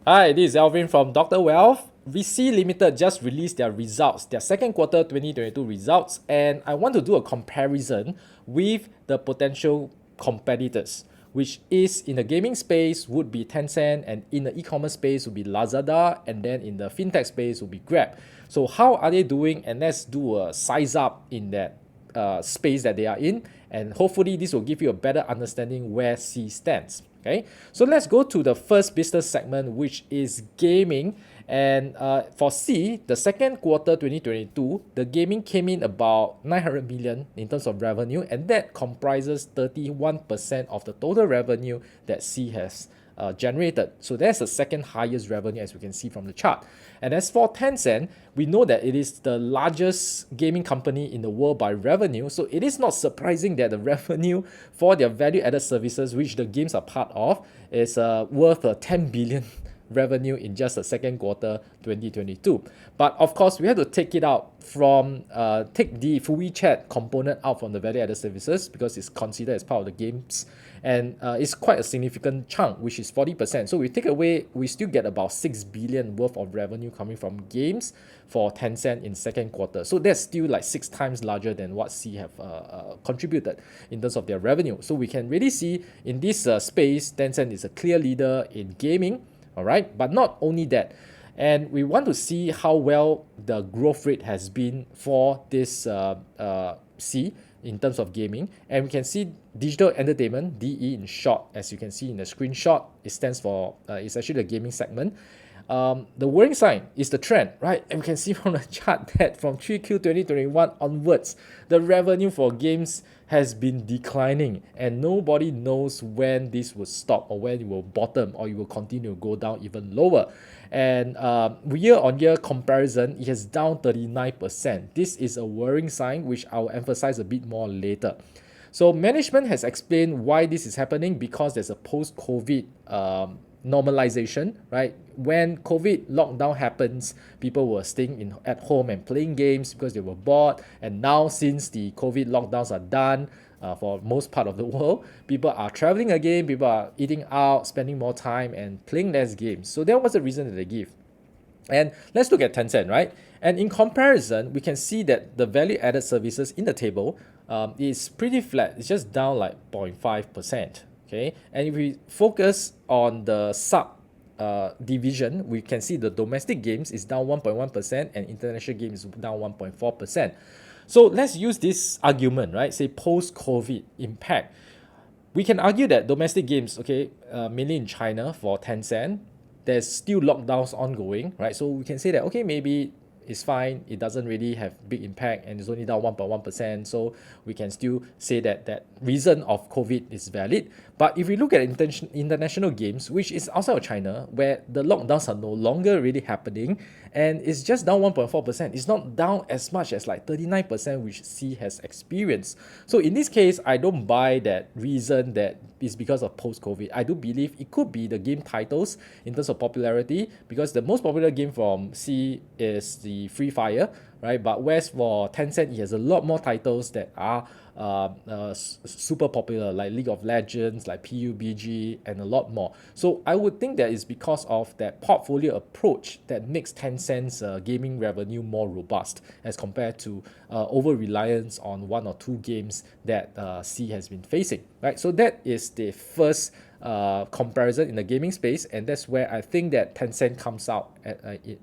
Hi, this is Alvin from Dr. Wealth. VC Limited just released their results, their second quarter 2022 results, and I want to do a comparison with the potential competitors, which is in the gaming space would be Tencent, and in the e-commerce space would be Lazada, and then in the fintech space would be Grab. So how are they doing? And let's do a size up in that space that they are in, and hopefully this will give you a better understanding where C stands. Okay, so let's go to the first business segment, which is gaming. And for C, the second quarter 2022, the gaming came in about 900 million in terms of revenue, and that comprises 31% of the total revenue that C has generated. So that's the second highest revenue, as we can see from the chart. And as for Tencent, we know that it is the largest gaming company in the world by revenue. So it is not surprising that the revenue for their value-added services, which the games are part of, is worth 10 billion revenue in just the second quarter 2022. But of course, we have to take it out from take the WeChat component out from the value-added services because it's considered as part of the games, and it's quite a significant chunk, which is 40%. So we take away, we still get about 6 billion worth of revenue coming from games for Tencent in second quarter. So that's still like 6 times larger than what C have contributed in terms of their revenue. So we can really see in this space, Tencent is a clear leader in gaming. All right, but not only that, and we want to see how well the growth rate has been for this C in terms of gaming, and we can see digital entertainment (DE) in short, as you can see in the screenshot. It stands for it's actually the gaming segment. The worrying sign is the trend, right? And we can see from the chart that from 3Q 2021 onwards, the revenue for games has been declining, and nobody knows when this will stop or when it will bottom or it will continue to go down even lower. And year-on-year comparison, it is down 39%. This is a worrying sign, which I'll emphasize a bit more later. So management has explained why this is happening because there's a post-COVID normalization, right? When COVID lockdown happens, people were staying at home and playing games because they were bored. And now, since the COVID lockdowns are done for most part of the world, people are traveling again, people are eating out, spending more time, and playing less games. So that was the reason that they give. And let's look at Tencent, right? And in comparison, we can see that the value-added services in the table is pretty flat. It's just down like 0.5%. Okay, and if we focus on the sub division, we can see the domestic games is down 1.1% and international games is down 1.4%. So let's use this argument, right? Say post-COVID impact. We can argue that domestic games, okay, mainly in China for Tencent, there's still lockdowns ongoing, right? So we can say that, okay, maybe it's fine, it doesn't really have big impact and it's only down 1.1%, so we can still say that that reason of COVID is valid. But if we look at international games, which is outside of China, where the lockdowns are no longer really happening and it's just down 1.4%, it's not down as much as like 39%, which C has experienced. So in this case, I don't buy that reason that is because of post-COVID. I do believe it could be the game titles in terms of popularity, because the most popular game from C is the Free Fire, right? But whereas for Tencent, it has a lot more titles that are super popular, like League of Legends, like PUBG, and a lot more. So I would think that it's because of that portfolio approach that makes Tencent's gaming revenue more robust as compared to over-reliance on one or two games that C has been facing, right? So that is the first comparison in the gaming space, and that's where I think that Tencent comes out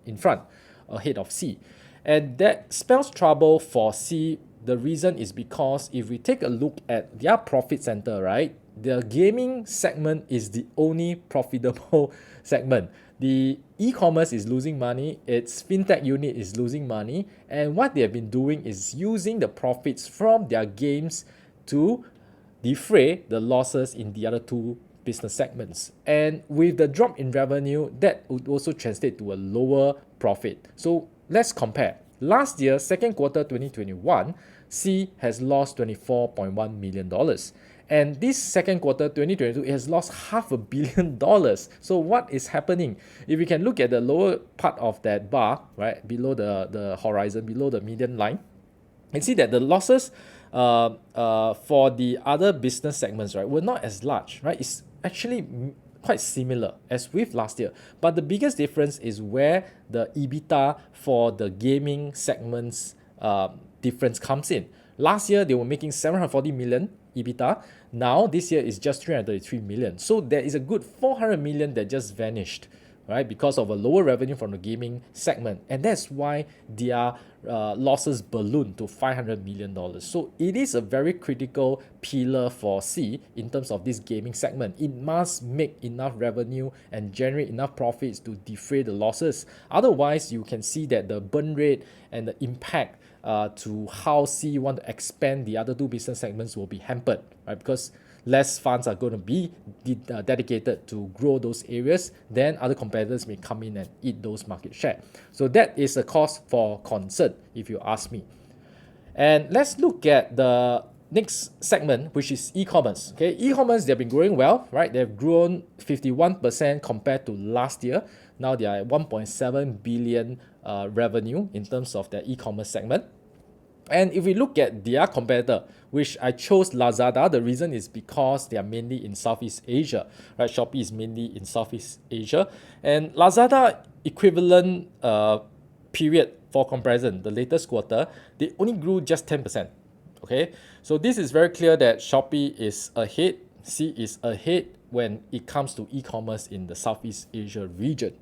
in front, ahead of C. And that spells trouble for C. The reason is because if we take a look at their profit center, right, the gaming segment is the only profitable segment. The e-commerce is losing money, its fintech unit is losing money, and what they have been doing is using the profits from their games to defray the losses in the other two business segments. And with the drop in revenue, that would also translate to a lower profit. So let's compare. Last year, second quarter 2021, C has lost $24.1 million. And this second quarter 2022, it has lost $500 million. So what is happening? If we can look at the lower part of that bar, right, below the horizon, below the median line, and see that the losses for the other business segments, right, were not as large, right? It's actually quite similar as with last year. But the biggest difference is where the EBITDA for the gaming segments difference comes in. Last year, they were making 740 million EBITDA. Now, this year is just 333 million. So there is a good 400 million that just vanished, right? Because of a lower revenue from the gaming segment. And that's why their losses ballooned to $500 million. So it is a very critical pillar for Sea in terms of this gaming segment. It must make enough revenue and generate enough profits to defray the losses. Otherwise, you can see that the burn rate and the impact to how Sea want to expand the other two business segments will be hampered, right? Because less funds are going to be dedicated to grow those areas, then other competitors may come in and eat those market share. So that is a cause for concern, if you ask me. And let's look at the next segment, which is e-commerce. Okay, e-commerce, they've been growing well, right? They've grown 51% compared to last year. Now they are at 1.7 billion revenue in terms of their e-commerce segment. And if we look at their competitor, which I chose Lazada, the reason is because they are mainly in Southeast Asia, right? Shopee is mainly in Southeast Asia. And Lazada equivalent period for comparison, the latest quarter, they only grew just 10%. Okay, so this is very clear that Shopee is ahead, Sea is ahead when it comes to e-commerce in the Southeast Asia region.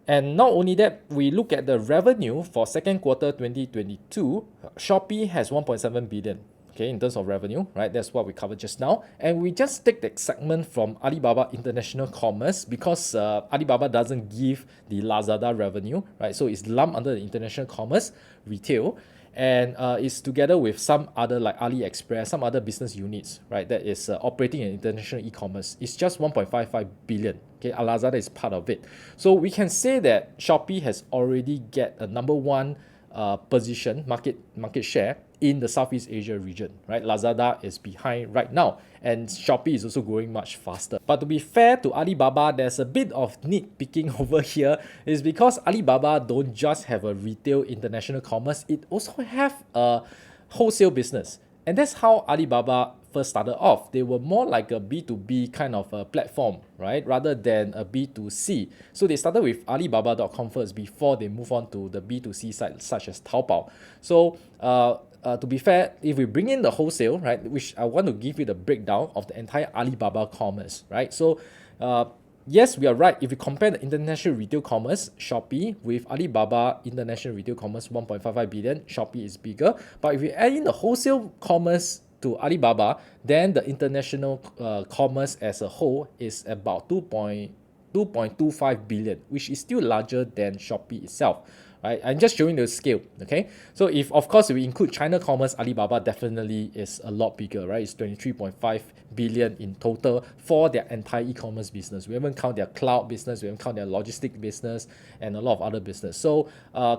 And not only that, we look at the revenue for second quarter 2022, Shopee has 1.7 billion, okay, in terms of revenue, right? That's what we covered just now. And we just take the segment from Alibaba International Commerce because Alibaba doesn't give the Lazada revenue, right? So it's lumped under the International Commerce retail. And it's together with some other like AliExpress, some other business units, right, that is operating in international e-commerce. It's just 1.55 billion. Okay, Lazada is part of it. So we can say that Shopee has already get a number one position, market share in the Southeast Asia region, right? Lazada is behind right now, and Shopee is also growing much faster. But to be fair to Alibaba, there's a bit of nitpicking over here, is because Alibaba don't just have a retail international commerce, it also have a wholesale business. And that's how Alibaba first started off. They were more like a B2B kind of a platform, right, rather than a B2C. So they started with Alibaba.com first before they move on to the B2C side, such as Taobao. So to be fair, if we bring in the wholesale, right, which I want to give you the breakdown of the entire Alibaba commerce, right? So yes, we are right. If we compare the international retail commerce, Shopee, with Alibaba international retail commerce, 1.55 billion, Shopee is bigger. But if we add in the wholesale commerce to Alibaba, then the international commerce as a whole is about 2.25 billion, which is still larger than Shopee itself. Right? I'm just showing the scale, okay? So if, of course, we include China commerce, Alibaba definitely is a lot bigger, right? It's 23.5 billion in total for their entire e-commerce business. We haven't count their cloud business, we haven't count their logistic business, and a lot of other business. So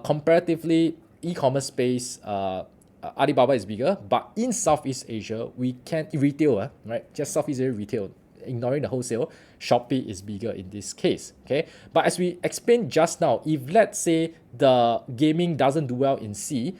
comparatively, e-commerce space, Alibaba is bigger, but in Southeast Asia, we can retail, right? Just Southeast Asia retail, ignoring the wholesale, Shopee is bigger in this case, okay? But as we explained just now, if let's say the gaming doesn't do well in Sea,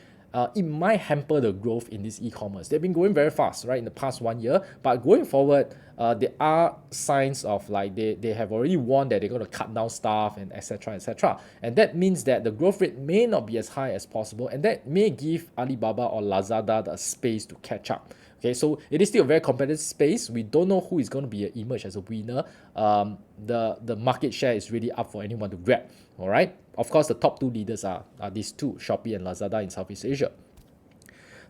it might hamper the growth in this e-commerce. They've been growing very fast, right, in the past 1 year, but going forward, there are signs of like they have already warned that they're going to cut down staff and etc. etc. And that means that the growth rate may not be as high as possible, and that may give Alibaba or Lazada the space to catch up. Okay, so it is still a very competitive space. We don't know who is going to be emerge as a winner. The market share is really up for anyone to grab. All right. Of course, the top two leaders are these two, Shopee and Lazada in Southeast Asia.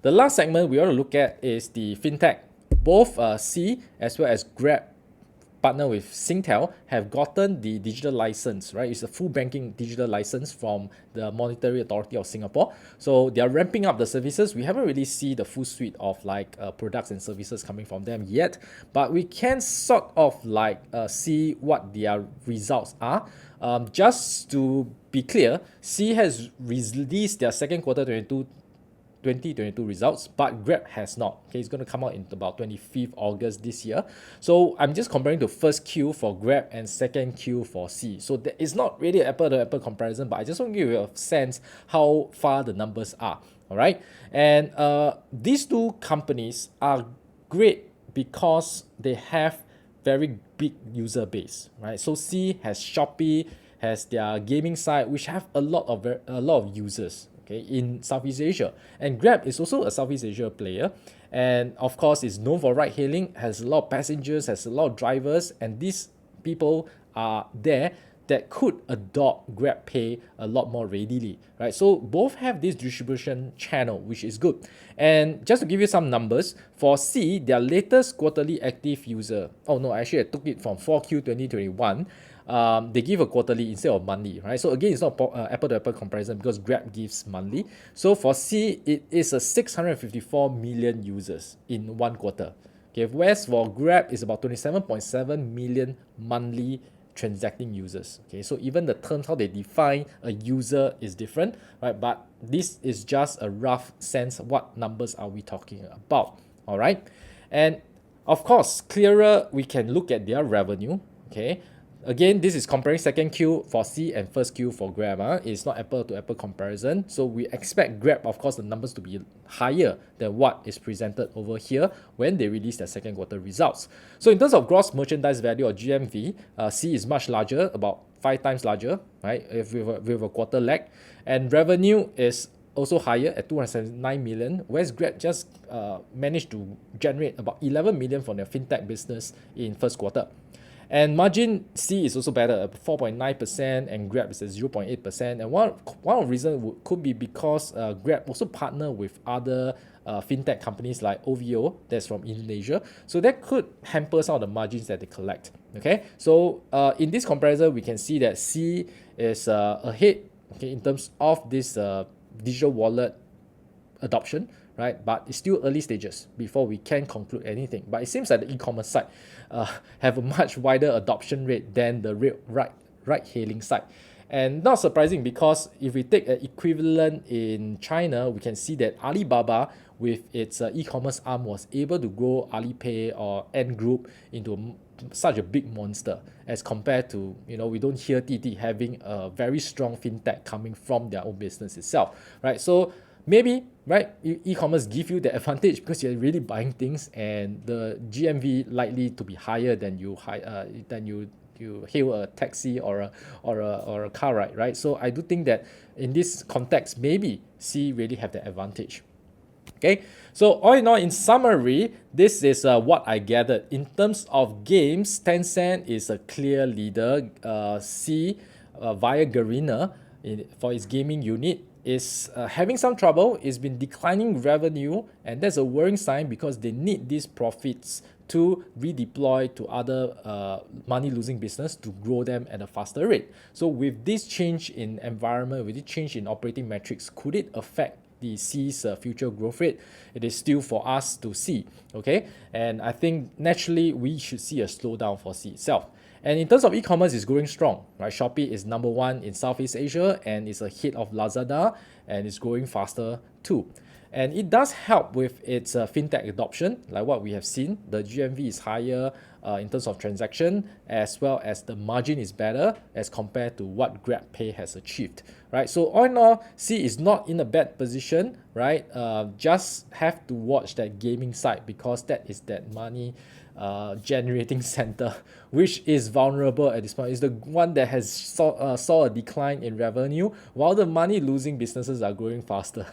The last segment we want to look at is the Fintech. Both Sea as well as Grab, partner with Singtel, have gotten the digital license, right? It's a full banking digital license from the Monetary Authority of Singapore. So they are ramping up the services. We haven't really seen the full suite of like products and services coming from them yet, but we can sort of like see what their results are. Just to be clear, Sea has released their second quarter 2022 results, but Grab has not. Okay, it's going to come out in about 25th August this year. So I'm just comparing the first Q for Grab and second Q for Sea. So there is not really an apple-to-apple comparison, but I just want to give you a sense how far the numbers are. All right, and these two companies are great because they have very big user base, right? So Sea has Shopee, has their gaming site, which have a lot of users, okay, in Southeast Asia. And Grab is also a Southeast Asia player, and of course is known for ride hailing, has a lot of passengers, has a lot of drivers, and these people are there that could adopt GrabPay a lot more readily, right? So both have this distribution channel, which is good. And just to give you some numbers, for Sea, their latest quarterly active user, oh no, actually I took it from 4Q 2021, they give a quarterly instead of monthly, right? So again, it's not apple to apple comparison because Grab gives monthly. So for Sea, it is a 654 million users in one quarter. Okay, whereas for Grab is about 27.7 million monthly transacting users. Okay, so even the terms how they define a user is different, right? But this is just a rough sense of what numbers are we talking about. All right, and of course, clearer we can look at their revenue. Okay, again, this is comparing second Q for C and first Q for Grab. It's not apple to apple comparison. So we expect Grab, of course, the numbers to be higher than what is presented over here when they release their second quarter results. So in terms of gross merchandise value or GMV, C is much larger, about 5 times larger, right? If with a quarter lag, and revenue is also higher at 279 million, whereas Grab just managed to generate about 11 million from their fintech business in first quarter. And margin C is also better at 4.9% and Grab is at 0.8%. And one of the reasons could be because Grab also partner with other fintech companies like OVO, that's from Indonesia. So that could hamper some of the margins that they collect. Okay, so in this comparison, we can see that C is ahead, okay, in terms of this digital wallet adoption, right? But it's still early stages before we can conclude anything. But it seems like the e-commerce side have a much wider adoption rate than the ride-hailing side. And not surprising because if we take an equivalent in China, we can see that Alibaba with its e-commerce arm was able to grow Alipay or Ant Group into such a big monster as compared to, we don't hear TT having a very strong fintech coming from their own business itself, right? So maybe, right, e-commerce give you the advantage because you're really buying things and the GMV likely to be higher than you hail a taxi or a car ride, right? So I do think that in this context, maybe C really have the advantage. Okay, so all in all, in summary, this is what I gathered. In terms of games, Tencent is a clear leader. C, via Garena for its gaming unit, is having some trouble. It's been declining revenue, and that's a worrying sign because they need these profits to redeploy to other money-losing business to grow them at a faster rate. So with this change in environment, with this change in operating metrics, could it affect the C's future growth rate? It is still for us to see, okay? And I think naturally we should see a slowdown for C itself. And in terms of e-commerce, it's growing strong, right? Shopee is number 1 in Southeast Asia and is ahead of Lazada and is growing faster too. And it does help with its fintech adoption, like what we have seen. The GMV is higher in terms of transaction, as well as the margin is better as compared to what GrabPay has achieved, right? So all in all, C is not in a bad position, right? Just have to watch that gaming side because that is that money generating center, which is vulnerable at this point. It's the one that has saw a decline in revenue while the money losing businesses are growing faster,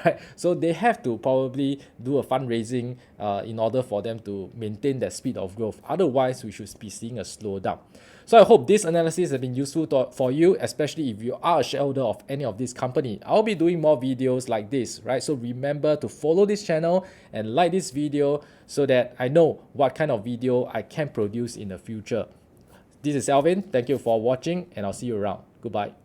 right? So they have to probably do a fundraising in order for them to maintain that speed of growth. Otherwise, we should be seeing a slowdown. So I hope this analysis has been useful for you, especially if you are a shareholder of any of this company. I'll be doing more videos like this, right? So remember to follow this channel and like this video so that I know what kind of video I can produce in the future. This is Alvin. Thank you for watching and I'll see you around. Goodbye.